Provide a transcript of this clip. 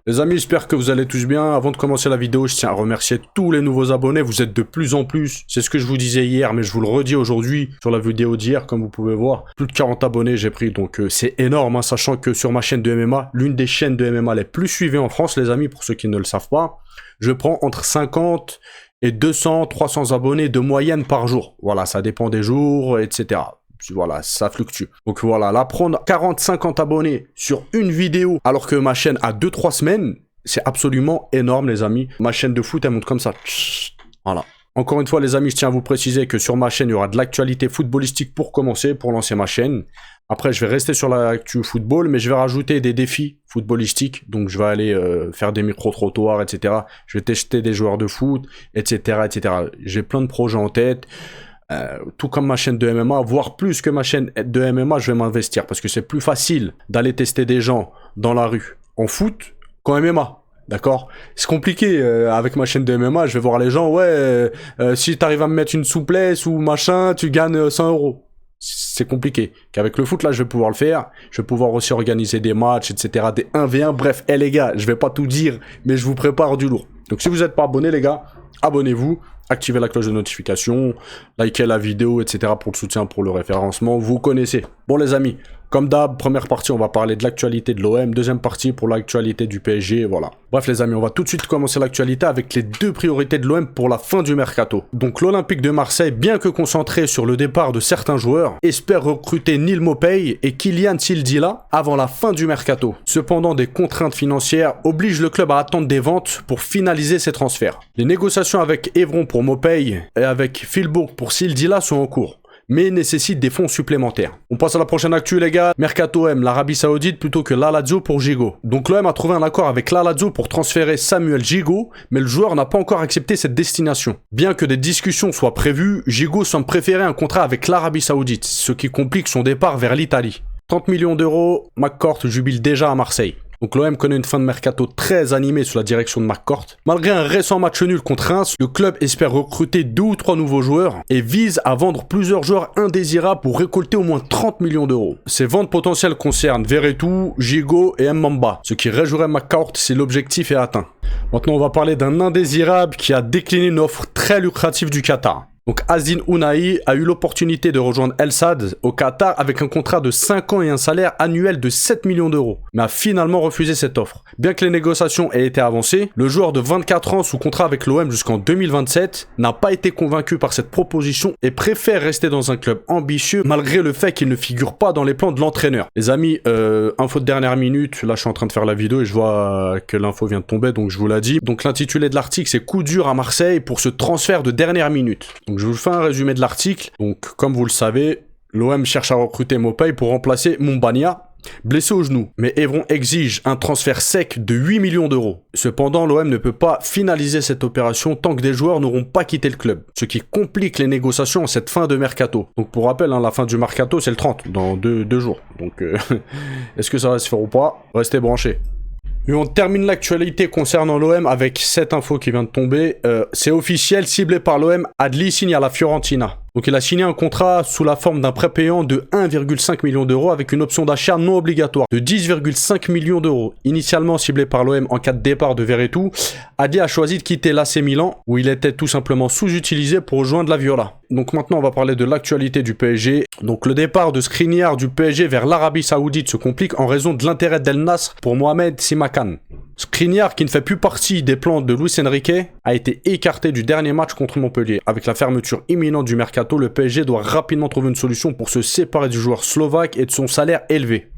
Les amis, j'espère que vous allez tous bien. Avant de commencer la vidéo, je tiens à remercier tous les nouveaux abonnés. Vous êtes de plus en plus. C'est ce que je vous disais hier, mais je vous le redis aujourd'hui sur la vidéo d'hier, comme vous pouvez voir. Plus de 40 abonnés j'ai pris, donc c'est énorme, hein, sachant que sur ma chaîne de MMA, l'une des chaînes de MMA les plus suivies en France, les amis, pour ceux qui ne le savent pas, je prends entre 50 et 200, 300 abonnés de moyenne par jour. Voilà, ça dépend des jours, etc. Voilà, ça fluctue. Donc voilà, là, prendre 40-50 abonnés sur une vidéo, alors que ma chaîne a 2-3 semaines, c'est absolument énorme, les amis. Ma chaîne de foot, elle monte comme ça. Voilà. Encore une fois, les amis, je tiens à vous préciser que sur ma chaîne, il y aura de l'actualité footballistique pour commencer, pour lancer ma chaîne. Après, je vais rester sur l'actu football, mais je vais rajouter des défis footballistiques. Donc, je vais aller faire des micro-trottoirs, etc. Je vais tester des joueurs de foot, etc., etc. J'ai plein de projets en tête. Tout comme ma chaîne de MMA, voire plus que ma chaîne de MMA, je vais m'investir parce que c'est plus facile d'aller tester des gens dans la rue en foot qu'en MMA. D'accord? C'est compliqué avec ma chaîne de MMA, je vais voir les gens, si t'arrives à me mettre une souplesse ou machin, tu gagnes 100 €. C'est compliqué. Qu'avec le foot, là, je vais pouvoir le faire. Je vais pouvoir aussi organiser des matchs, etc. Des 1v1. Bref, les gars, je vais pas tout dire, mais je vous prépare du lourd. Donc, si vous n'êtes pas abonné, les gars, abonnez-vous. Activez la cloche de notification, likez la vidéo, etc. pour le soutien, pour le référencement. Vous connaissez. Bon, les amis, comme d'hab, première partie, on va parler de l'actualité de l'OM. Deuxième partie pour l'actualité du PSG, voilà. Bref, les amis, on va tout de suite commencer l'actualité avec les deux priorités de l'OM pour la fin du mercato. Donc, l'Olympique de Marseille, bien que concentré sur le départ de certains joueurs, espère recruter Neal Maupay et Kylian Sildila avant la fin du mercato. Cependant, des contraintes financières obligent le club à attendre des ventes pour finaliser ses transferts. Les négociations avec Evron pour Maupay et avec Philbourg pour Sildila sont en cours, mais nécessite des fonds supplémentaires. On passe à la prochaine actu, les gars. Mercato M, l'Arabie Saoudite plutôt que l'Alazzo pour Gigot. Donc l'OM a trouvé un accord avec l'Alazzo pour transférer Samuel Gigot, mais le joueur n'a pas encore accepté cette destination. Bien que des discussions soient prévues, Gigot semble préférer un contrat avec l'Arabie Saoudite, ce qui complique son départ vers l'Italie. 30 millions d'euros, McCourt jubile déjà à Marseille. Donc l'OM connaît une fin de mercato très animée sous la direction de McCourt. Malgré un récent match nul contre Reims, le club espère recruter 2 ou 3 nouveaux joueurs et vise à vendre plusieurs joueurs indésirables pour récolter au moins 30 millions d'euros. Ces ventes potentielles concernent Verretou, Gigot et Mbamba, ce qui réjouirait McCourt si l'objectif est atteint. Maintenant, on va parler d'un indésirable qui a décliné une offre très lucrative du Qatar. Donc Azin Ounahi a eu l'opportunité de rejoindre El Sadd au Qatar avec un contrat de 5 ans et un salaire annuel de 7 millions d'euros, mais a finalement refusé cette offre. Bien que les négociations aient été avancées, le joueur de 24 ans sous contrat avec l'OM jusqu'en 2027 n'a pas été convaincu par cette proposition et préfère rester dans un club ambitieux malgré le fait qu'il ne figure pas dans les plans de l'entraîneur. Les amis, info de dernière minute, là je suis en train de faire la vidéo et je vois que l'info vient de tomber, donc je vous l'ai dit. Donc l'intitulé de l'article c'est « Coup dur à Marseille pour ce transfert de dernière minute ». Donc je vous fais un résumé de l'article. Donc, comme vous le savez, l'OM cherche à recruter Maupay pour remplacer Mumbania, blessé au genou. Mais Evron exige un transfert sec de 8 millions d'euros. Cependant, l'OM ne peut pas finaliser cette opération tant que des joueurs n'auront pas quitté le club, ce qui complique les négociations en cette fin de mercato. Donc, pour rappel, la fin du mercato, c'est le 30, dans deux jours. Donc, est-ce que ça va se faire ou pas? Restez branchés. Et on termine l'actualité concernant l'OM avec cette info qui vient de tomber. C'est officiel, ciblé par l'OM, Adli signe à la Fiorentina. Donc il a signé un contrat sous la forme d'un prêt payant de 1,5 million d'euros avec une option d'achat non obligatoire de 10,5 millions d'euros. Initialement ciblé par l'OM en cas de départ de Verretou, Adli a choisi de quitter l'AC Milan où il était tout simplement sous-utilisé pour rejoindre la Viola. Donc maintenant on va parler de l'actualité du PSG. Donc le départ de Skriniar du PSG vers l'Arabie Saoudite se complique en raison de l'intérêt d'El Nasr pour Mohamed Simakan. Skriniar, qui ne fait plus partie des plans de Luis Enrique, a été écarté du dernier match contre Montpellier. Avec la fermeture imminente du mercato, le PSG doit rapidement trouver une solution pour se séparer du joueur slovaque et de son salaire élevé.